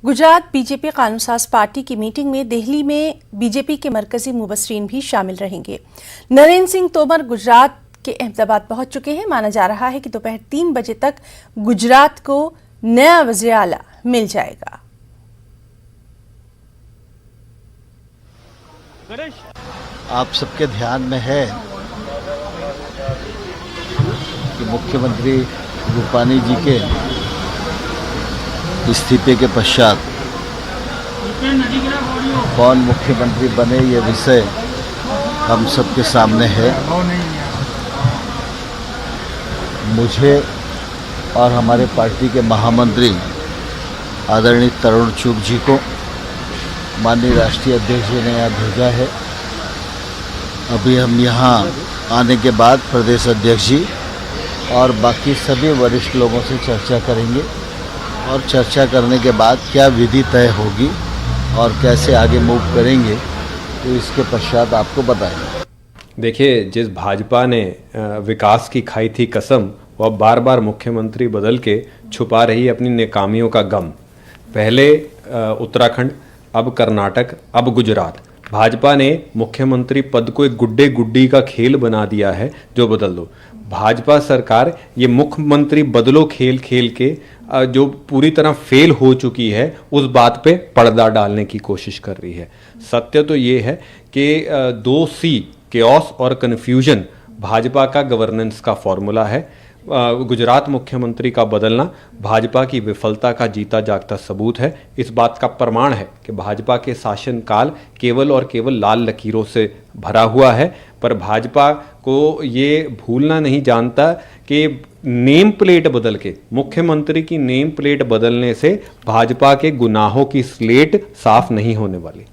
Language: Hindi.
गुजरात बीजेपी कानून साज पार्टी की मीटिंग में दिल्ली में बीजेपी के मरकजी मुबस्सिरीन भी शामिल रहेंगे। नरेंद्र सिंह तोमर गुजरात के अहमदाबाद पहुंच चुके हैं। माना जा रहा है कि दोपहर 3 बजे तक गुजरात को नया वज़ीर आला मिल जाएगा। आप सबके ध्यान में है कि मुख्यमंत्री रूपानी जी के इस्तीफे के पश्चात कौन मुख्यमंत्री बने ये विषय हम सबके सामने है। मुझे और हमारे पार्टी के महामंत्री आदरणीय तरुण चुग जी को माननीय राष्ट्रीय अध्यक्ष जी ने यहाँ भेजा है। अभी हम यहाँ आने के बाद प्रदेश अध्यक्ष जी और बाकी सभी वरिष्ठ लोगों से चर्चा करेंगे और चर्चा करने के बाद क्या विधि तय होगी और कैसे आगे मूव करेंगे तो इसके पश्चात आपको बताएंगे। देखिए, जिस भाजपा ने विकास की खाई थी कसम, वह बार बार मुख्यमंत्री बदल के छुपा रही अपनी नाकामियों का गम। पहले उत्तराखंड, अब कर्नाटक, अब गुजरात। भाजपा ने मुख्यमंत्री पद को एक गुड्डे गुड्डी का खेल बना दिया है, जो बदल दो। भाजपा सरकार ये मुख्यमंत्री बदलो खेल खेल के जो पूरी तरह फेल हो चुकी है, उस बात पे पर्दा डालने की कोशिश कर रही है। सत्य तो ये है कि 2C केओस और कन्फ्यूजन भाजपा का गवर्नेंस का फॉर्मूला है। गुजरात मुख्यमंत्री का बदलना भाजपा की विफलता का जीता जागता सबूत है। इस बात का प्रमाण है कि भाजपा के शासनकाल केवल और केवल लाल लकीरों से भरा हुआ है। पर भाजपा को ये भूलना नहीं जानता कि नेम प्लेट बदल के, मुख्यमंत्री की नेम प्लेट बदलने से भाजपा के गुनाहों की स्लेट साफ नहीं होने वाली।